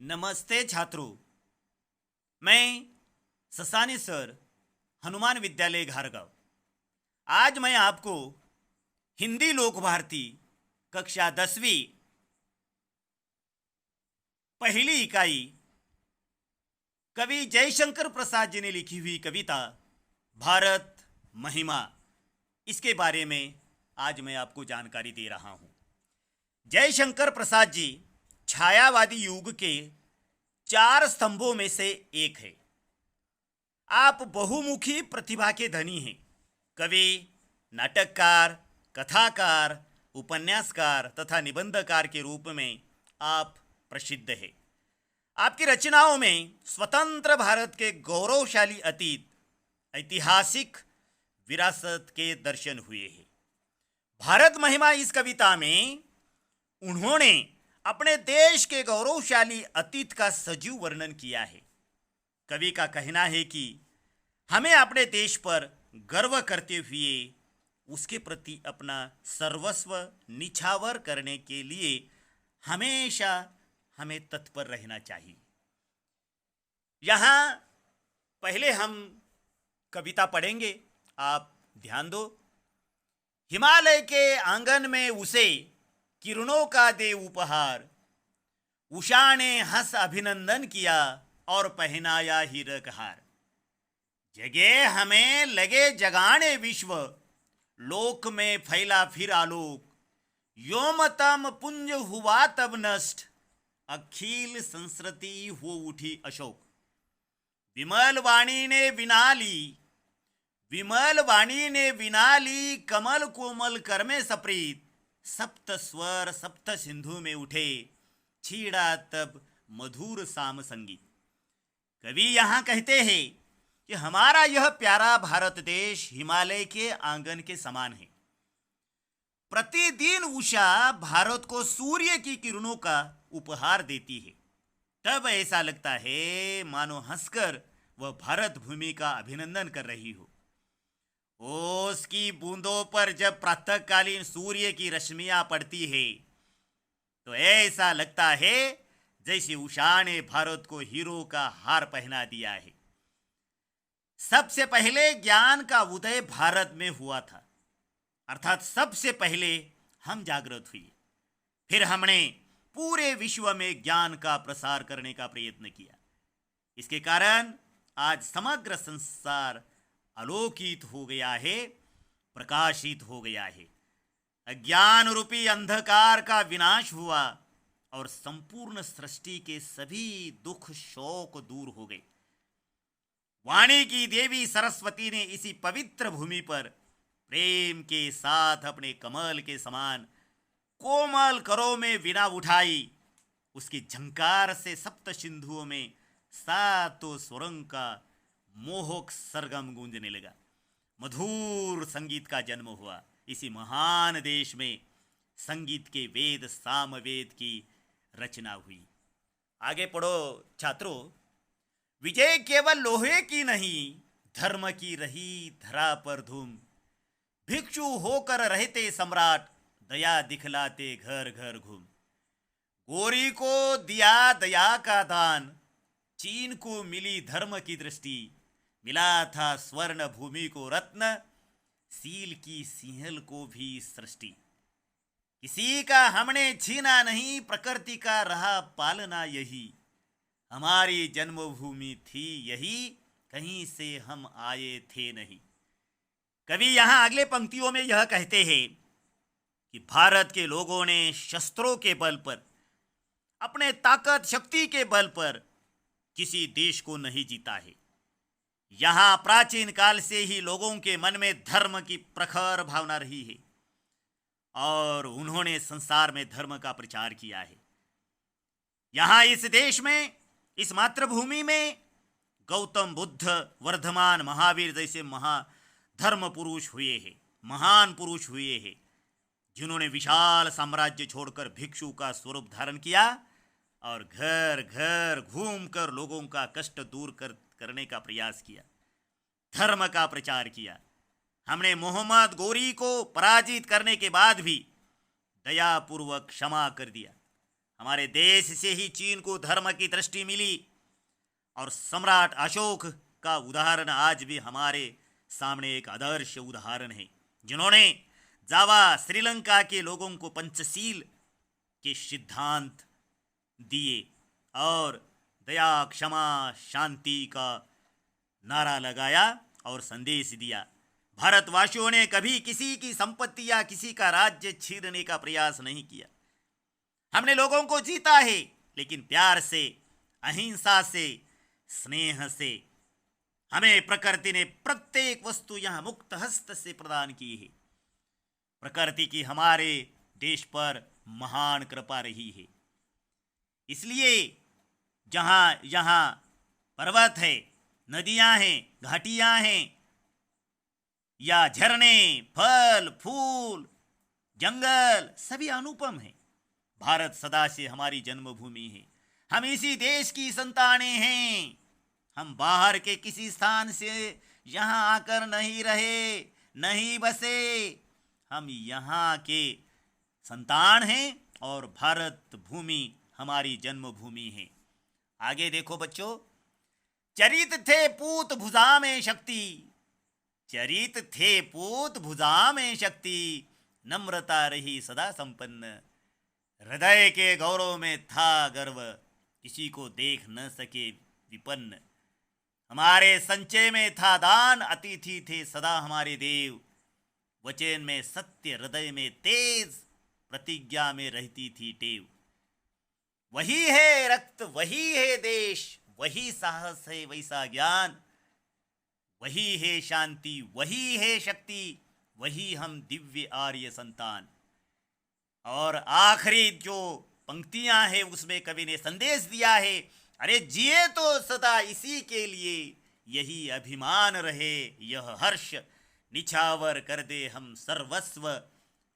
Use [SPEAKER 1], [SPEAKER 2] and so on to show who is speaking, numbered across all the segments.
[SPEAKER 1] नमस्ते छात्रों। मैं ससानी सर, हनुमान विद्यालय घारगांव। आज मैं आपको हिंदी लोक भारती कक्षा 10वीं पहली इकाई कवि जयशंकर प्रसाद जी ने लिखी हुई कविता भारत महिमा, इसके बारे में आज मैं आपको जानकारी दे रहा हूं। जयशंकर प्रसाद जी छायावादी युग के 4 स्तंभों में से एक है। आप बहुमुखी प्रतिभा के धनी हैं। कवि, नाटककार, कथाकार, उपन्यासकार तथा निबंधकार के रूप में आप प्रसिद्ध हैं। आपकी रचनाओं में स्वतंत्र भारत के गौरवशाली अतीत, ऐतिहासिक विरासत के दर्शन हुए हैं। भारत महिमा इस कविता में उन्होंने अपने देश के गौरवशाली अतीत का सजीव वर्णन किया है। कवि का कहना है कि हमें अपने देश पर गर्व करते हुए उसके प्रति अपना सर्वस्व निछावर करने के लिए हमेशा हमें तत्पर रहना चाहिए। यहाँ पहले हम कविता पढ़ेंगे, आप ध्यान दो। हिमालय के आंगन में उसे किरणों का दे उपहार, उषा ने हंस अभिनंदन किया और पहनाया हीरक हार। जगे हमें लगे जगाने विश्व, लोक में फैला फिर आलोक। योमतम पुंज हुआ तब नष्ट, अखिल संस्कृति हो उठी अशोक। विमल वाणी ने विना ली कमल कोमल कर में सप्रीत। सप्त स्वर सप्त सिंधु में उठे, छीड़ा तब मधुर साम संगीत। कवि यहाँ कहते हैं कि हमारा यह प्यारा भारत देश हिमालय के आंगन के समान है। प्रतिदिन उषा भारत को सूर्य की किरणों का उपहार देती है। तब ऐसा लगता है मानो हंसकर वह भारत भूमि का अभिनंदन कर रही हो। ओस की बूंदों पर जब प्रातःकालीन सूर्य की रश्मियां पड़ती है तो ऐसा लगता है जैसे उषा ने भारत को हीरो का हार पहना दिया है। सबसे पहले ज्ञान का उदय भारत में हुआ था, अर्थात सबसे पहले हम जागृत हुए, फिर हमने पूरे विश्व में ज्ञान का प्रसार करने का प्रयत्न किया। इसके कारण आज समग्र संसार आलोकित हो गया है, प्रकाशित हो गया है। अज्ञान रूपी अंधकार का विनाश हुआ और संपूर्ण सृष्टि के सभी दुख शोक दूर हो गए। वाणी की देवी सरस्वती ने इसी पवित्र भूमि पर प्रेम के साथ अपने कमल के समान कोमल करों में वीणा उठाई। उसकी झंकार से सप्त सिंधुओं में सातों स्वरों का मोहक सरगम गूंजने लगा। मधुर संगीत का जन्म हुआ। इसी महान देश में संगीत के वेद सामवेद की रचना हुई। आगे पढ़ो छात्रों। विजय केवल लोहे की नहीं, धर्म की रही धरा पर धूम। भिक्षु होकर रहते सम्राट, दया दिखलाते घर घर घूम। गोरी को दिया दया का दान, चीन को मिली धर्म की दृष्टि। मिला था स्वर्ण भूमि को रत्न, सील की सिंहल को भी सृष्टि। किसी का हमने छीना नहीं, प्रकृति का रहा पालना यही। हमारी जन्मभूमि थी यही, कहीं से हम आए थे नहीं। कवि यहाँ अगले पंक्तियों में यह कहते हैं कि भारत के लोगों ने शस्त्रों के बल पर, अपने ताकत शक्ति के बल पर किसी देश को नहीं जीता है। यहाँ प्राचीन काल से ही लोगों के मन में धर्म की प्रखर भावना रही है और उन्होंने संसार में धर्म का प्रचार किया है। यहाँ इस देश में, इस मातृभूमि में गौतम बुद्ध, वर्धमान महावीर जैसे धर्म पुरुष हुए हैं, महान पुरुष हुए हैं, जिन्होंने विशाल साम्राज्य छोड़कर भिक्षु का स्वरूप धारण किया और घर घर घूमकर लोगों का कष्ट दूर करने का प्रयास किया, धर्म का प्रचार किया। हमने मोहम्मद गोरी को पराजित करने के बाद भी दयापूर्वक क्षमा कर दिया। हमारे देश से ही चीन को धर्म की दृष्टि मिली, और सम्राट अशोक का उदाहरण आज भी हमारे सामने एक आदर्श उदाहरण है, जिन्होंने जावा श्रीलंका के लोगों को पंचशील के सिद्धांत दिए और दया, क्षमा, शांति का नारा लगाया और संदेश दिया। भारतवासियों ने कभी किसी की संपत्ति या किसी का राज्य छीनने का प्रयास नहीं किया। हमने लोगों को जीता है, लेकिन प्यार से, अहिंसा से, स्नेह से। हमें प्रकृति ने प्रत्येक वस्तु यहाँ मुक्त हस्त से प्रदान की है। प्रकृति की हमारे देश पर महान कृपा रही है। इसलिए जहाँ यहाँ पर्वत है, नदियाँ हैं, घाटियाँ हैं, या झरने, फल, फूल, जंगल, सभी अनुपम है। भारत सदा से हमारी जन्मभूमि है। हम इसी देश की संतानें हैं। हम बाहर के किसी स्थान से यहाँ आकर नहीं रहे, नहीं बसे। हम यहाँ के संतान हैं और भारत भूमि हमारी जन्मभूमि है। आगे देखो बच्चों, चरित थे पूत भुजा में शक्ति, चरित थे पूत भुजा में शक्ति, नम्रता रही सदा संपन्न, हृदय के गौरव में था गर्व, किसी को देख न सके विपन्न। हमारे संचय में था दान, अतिथि थे सदा हमारे देव, वचन में सत्य, हृदय में तेज, प्रतिज्ञा में रहती थी टेव। वही है रक्त, वही है देश, वही साहस है वैसा ज्ञान, वही है शांति, वही है शक्ति, वही हम दिव्य आर्य संतान। और आखिरी जो पंक्तियां हैं उसमें कवि ने संदेश दिया है, अरे जिए तो सदा इसी के लिए, यही अभिमान रहे यह हर्ष, निछावर कर दे हम सर्वस्व,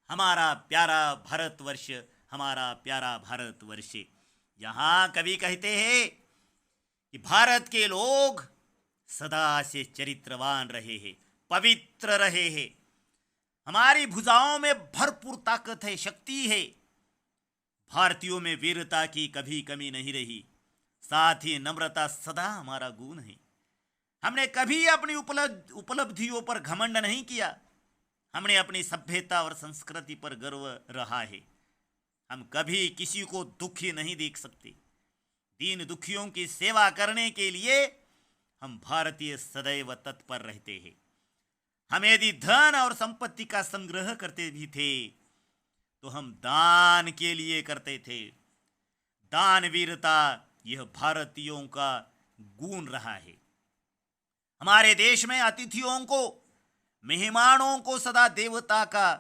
[SPEAKER 1] हमारा प्यारा भारतवर्ष, हमारा प्यारा भारतवर्ष। यहाँ कवि कहते हैं कि भारत के लोग सदा से चरित्रवान रहे हैं, पवित्र रहे हैं। हमारी भुजाओं में भरपूर ताकत है, शक्ति है। भारतीयों में वीरता की कभी कमी नहीं रही, साथ ही नम्रता सदा हमारा गुण है। हमने कभी अपनी उपलब्धियों पर घमंड नहीं किया। हमने अपनी सभ्यता और संस्कृति पर गर्व रहा है। हम कभी किसी को दुखी नहीं देख सकते। दीन दुखियों की सेवा करने के लिए हम भारतीय सदैव तत्पर रहते हैं। हम यदि धन और संपत्ति का संग्रह करते भी थे तो हम दान के लिए करते थे। दान वीरता यह भारतीयों का गुण रहा है। हमारे देश में अतिथियों को, मेहमानों को सदा देवता का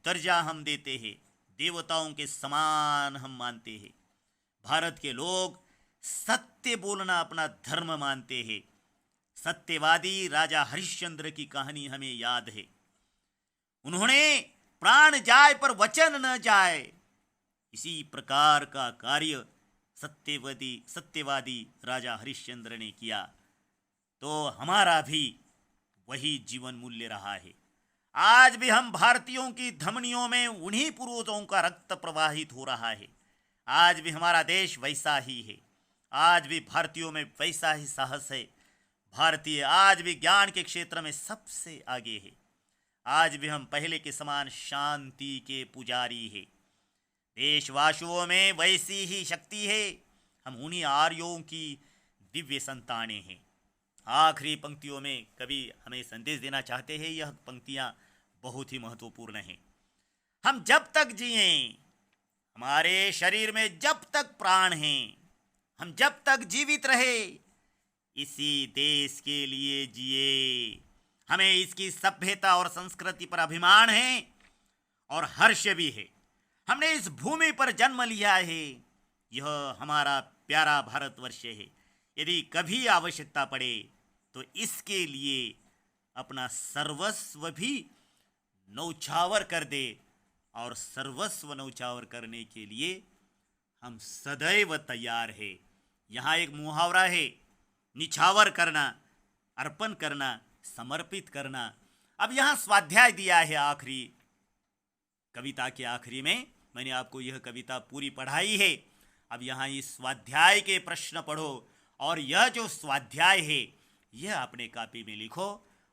[SPEAKER 1] दर्जा हम देते हैं, देवताओं के समान हम मानते हैं। भारत के लोग सत्य बोलना अपना धर्म मानते हैं। सत्यवादी राजा हरिश्चंद्र की कहानी हमें याद है। उन्होंने प्राण जाए पर वचन न जाए, इसी प्रकार का कार्य सत्यवादी राजा हरिश्चंद्र ने किया। तो हमारा भी वही जीवन मूल्य रहा है। आज भी हम भारतीयों की धमनियों में उन्हीं पूर्वजों का रक्त प्रवाहित हो रहा है। आज भी हमारा देश वैसा ही है। आज भी भारतीयों में वैसा ही साहस है। भारतीय आज भी ज्ञान के क्षेत्र में सबसे आगे है। आज भी हम पहले के समान शांति के पुजारी हैं। देशवासियों में वैसी ही शक्ति है। हम उन्हीं आर्यों की दिव्य संतानें हैं। आखिरी पंक्तियों में कवि हमें संदेश देना चाहते हैं। यह पंक्तियां बहुत ही महत्वपूर्ण हैं। हम जब तक जिए, हमारे शरीर में जब तक प्राण हैं, हम जब तक जीवित रहे, इसी देश के लिए जिए। हमें इसकी सभ्यता और संस्कृति पर अभिमान है और हर्ष भी है। हमने इस भूमि पर जन्म लिया है। यह हमारा प्यारा भारतवर्ष है। यदि कभी आवश्यकता पड़े तो इसके लिए अपना सर्वस्व भी नौछावर कर दे, और सर्वस्व नौछावर करने के लिए हम सदैव तैयार है। यहाँ एक मुहावरा है, निछावर करना, अर्पण करना, समर्पित करना। अब यहाँ स्वाध्याय दिया है आखिरी कविता के आखिरी में। मैंने आपको यह कविता पूरी पढ़ाई है। अब यहाँ इस स्वाध्याय के प्रश्न पढ़ो और यह जो स्वाध्याय है यह अपने कॉपी में लिखो